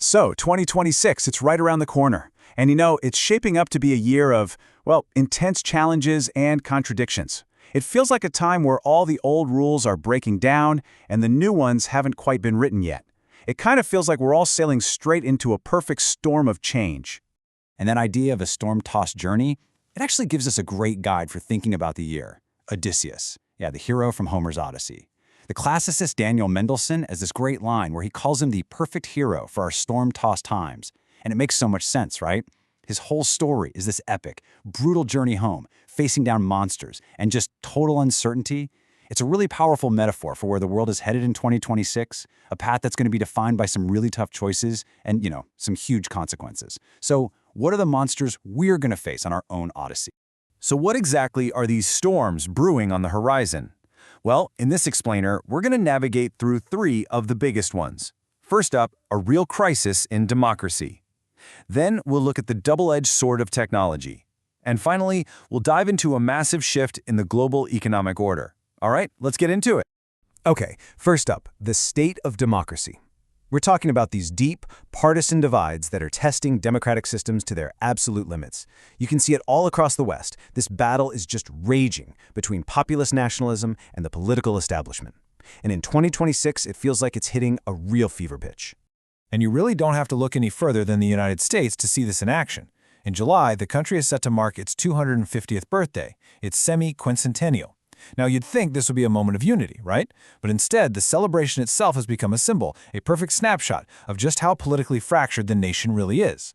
So, 2026, it's right around the corner. And it's shaping up to be a year of, well, intense challenges and contradictions. It feels like a time where all the old rules are breaking down and the new ones haven't quite been written yet. It kind of feels like we're all sailing straight into a perfect storm of change. And that idea of a storm-tossed journey, it actually gives us a great guide for thinking about the year. Odysseus, the hero from Homer's Odyssey. The classicist Daniel Mendelssohn has this great line where he calls him the perfect hero for our storm-tossed times. And it makes so much sense, right? His whole story is this epic, brutal journey home, facing down monsters, and just total uncertainty. It's a really powerful metaphor for where the world is headed in 2026, a path that's going to be defined by some really tough choices and, some huge consequences. So, what are the monsters we're going to face on our own Odyssey? So what exactly are these storms brewing on the horizon? Well, in this explainer, we're going to navigate through three of the biggest ones. First up, a real crisis in democracy. Then we'll look at the double-edged sword of technology. And finally, we'll dive into a massive shift in the global economic order. All right, let's get into it. Okay, first up, the state of democracy. We're talking about these deep, partisan divides that are testing democratic systems to their absolute limits. You can see it all across the West. This battle is just raging between populist nationalism and the political establishment. And in 2026, it feels like it's hitting a real fever pitch. And you really don't have to look any further than the United States to see this in action. In July, the country is set to mark its 250th birthday, its semi-quincentennial. Now, you'd think this would be a moment of unity, right? But instead, the celebration itself has become a symbol, a perfect snapshot of just how politically fractured the nation really is.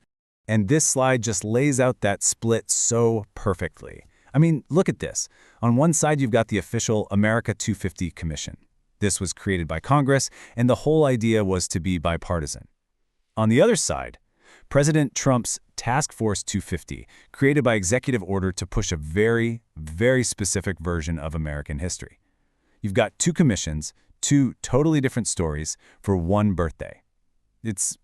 And this slide just lays out that split so perfectly. I mean, look at this. On one side, you've got the official America 250 Commission. This was created by Congress, and the whole idea was to be bipartisan. On the other side, President Trump's Task Force 250, created by executive order to push a very, very specific version of American history. You've got two commissions, two totally different stories for one birthday. It's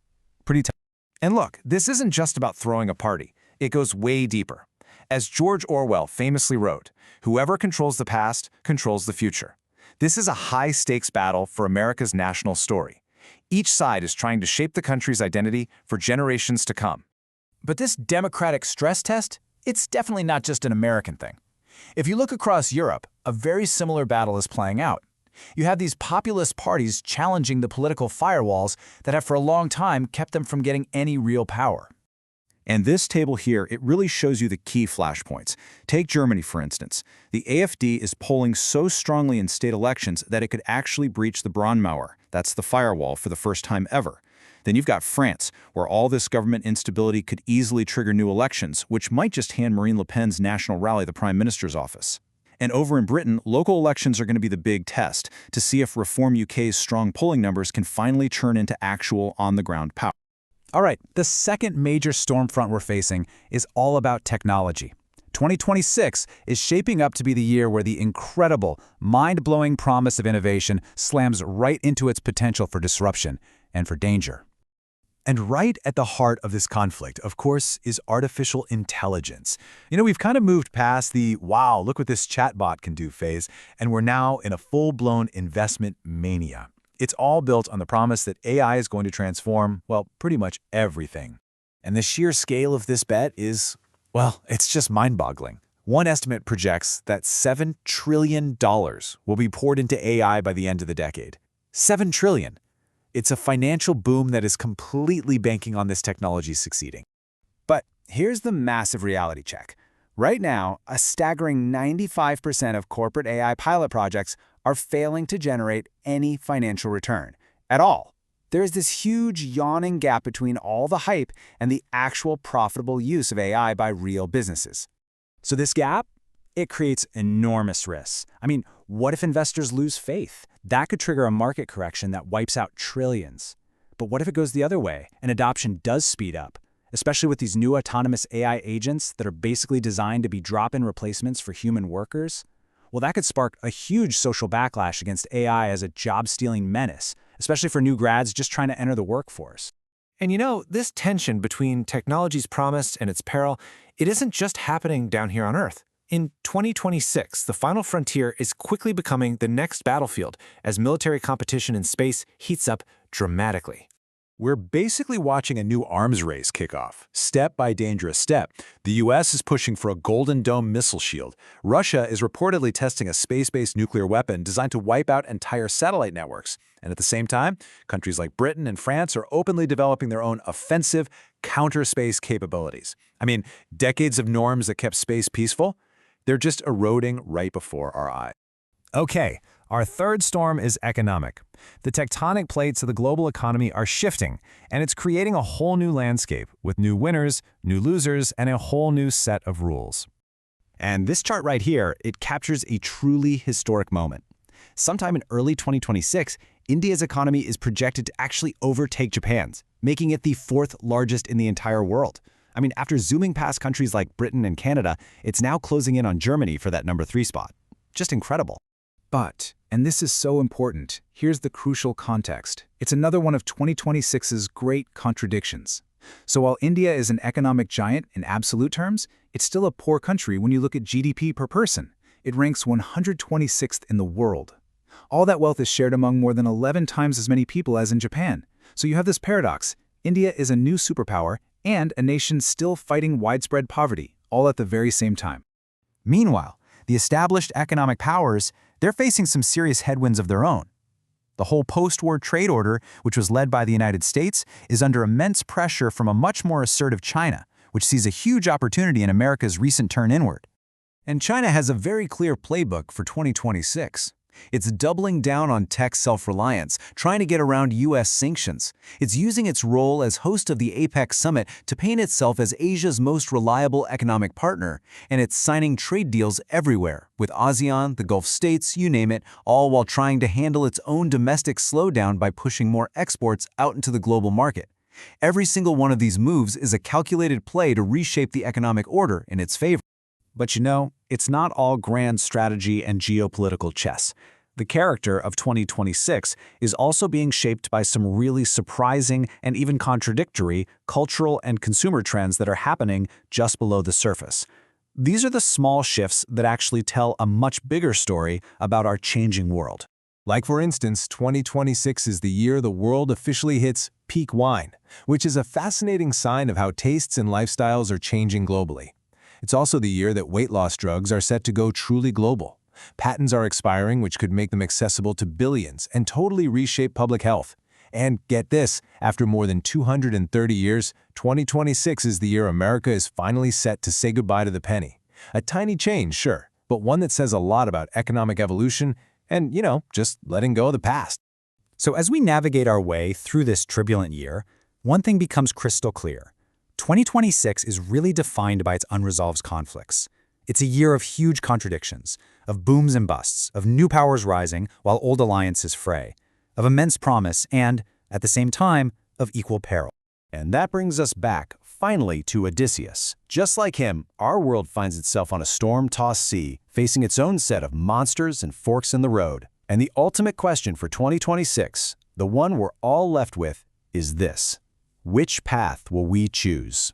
pretty tough. And look, this isn't just about throwing a party. It goes way deeper. As George Orwell famously wrote, "Whoever controls the past controls the future." This is a high-stakes battle for America's national story. Each side is trying to shape the country's identity for generations to come. But this democratic stress test, it's definitely not just an American thing. If you look across Europe, a very similar battle is playing out. You have these populist parties challenging the political firewalls that have for a long time kept them from getting any real power. And this table here, it really shows you the key flashpoints. Take Germany, for instance. The AfD is polling so strongly in state elections that it could actually breach the Braunmauer, that's the firewall, for the first time ever. Then you've got France, where all this government instability could easily trigger new elections, which might just hand Marine Le Pen's national rally the Prime Minister's office. And over in Britain, local elections are going to be the big test to see if Reform UK's strong polling numbers can finally turn into actual on-the-ground power. All right, the second major storm front we're facing is all about technology. 2026 is shaping up to be the year where the incredible, mind-blowing promise of innovation slams right into its potential for disruption and for danger. And right at the heart of this conflict, of course, is artificial intelligence. We've kind of moved past the, wow, look what this chatbot can do phase, and we're now in a full-blown investment mania. It's all built on the promise that AI is going to transform, well, pretty much everything. And the sheer scale of this bet is, well, it's just mind-boggling. One estimate projects that $7 trillion will be poured into AI by the end of the decade. $7 trillion. It's a financial boom that is completely banking on this technology succeeding. But here's the massive reality check. Right now, a staggering 95% of corporate AI pilot projects are failing to generate any financial return at all. There is this huge yawning gap between all the hype and the actual profitable use of AI by real businesses. So this gap, it creates enormous risks. I mean, what if investors lose faith? That could trigger a market correction that wipes out trillions. But what if it goes the other way and adoption does speed up, especially with these new autonomous AI agents that are basically designed to be drop-in replacements for human workers? Well, that could spark a huge social backlash against AI as a job-stealing menace, especially for new grads just trying to enter the workforce. And this tension between technology's promise and its peril, it isn't just happening down here on Earth. In 2026, the final frontier is quickly becoming the next battlefield as military competition in space heats up dramatically. We're basically watching a new arms race kick off, step by dangerous step. The US is pushing for a Golden Dome missile shield. Russia is reportedly testing a space-based nuclear weapon designed to wipe out entire satellite networks. And at the same time, countries like Britain and France are openly developing their own offensive counter-space capabilities. I mean, decades of norms that kept space peaceful, they're just eroding right before our eyes. Okay, our third storm is economic. The tectonic plates of the global economy are shifting, and it's creating a whole new landscape with new winners, new losers, and a whole new set of rules. And this chart right here, it captures a truly historic moment. Sometime in early 2026, India's economy is projected to actually overtake Japan's, making it the fourth largest in the entire world. I mean, after zooming past countries like Britain and Canada, it's now closing in on Germany for that number 3 spot. Just incredible. But, and this is so important, here's the crucial context. It's another one of 2026's great contradictions. So while India is an economic giant in absolute terms, it's still a poor country when you look at GDP per person. It ranks 126th in the world. All that wealth is shared among more than 11 times as many people as in Japan. So you have this paradox. India is a new superpower and a nation still fighting widespread poverty, all at the very same time. Meanwhile, the established economic powers, they're facing some serious headwinds of their own. The whole post-war trade order, which was led by the United States, is under immense pressure from a much more assertive China, which sees a huge opportunity in America's recent turn inward. And China has a very clear playbook for 2026. It's doubling down on tech self-reliance, trying to get around U.S. sanctions. It's using its role as host of the APEC summit to paint itself as Asia's most reliable economic partner, and it's signing trade deals everywhere, with ASEAN, the Gulf states, you name it, all while trying to handle its own domestic slowdown by pushing more exports out into the global market. Every single one of these moves is a calculated play to reshape the economic order in its favor. But you know, it's not all grand strategy and geopolitical chess. The character of 2026 is also being shaped by some really surprising and even contradictory cultural and consumer trends that are happening just below the surface. These are the small shifts that actually tell a much bigger story about our changing world. Like for instance, 2026 is the year the world officially hits peak wine, which is a fascinating sign of how tastes and lifestyles are changing globally. It's also the year that weight loss drugs are set to go truly global. Patents are expiring, which could make them accessible to billions and totally reshape public health. And get this, after more than 230 years, 2026 is the year America is finally set to say goodbye to the penny. A tiny change, sure, but one that says a lot about economic evolution and, just letting go of the past. So as we navigate our way through this turbulent year, one thing becomes crystal clear. 2026 is really defined by its unresolved conflicts. It's a year of huge contradictions, of booms and busts, of new powers rising while old alliances fray, of immense promise and, at the same time, of equal peril. And that brings us back, finally, to Odysseus. Just like him, our world finds itself on a storm-tossed sea, facing its own set of monsters and forks in the road. And the ultimate question for 2026, the one we're all left with, is this: which path will we choose?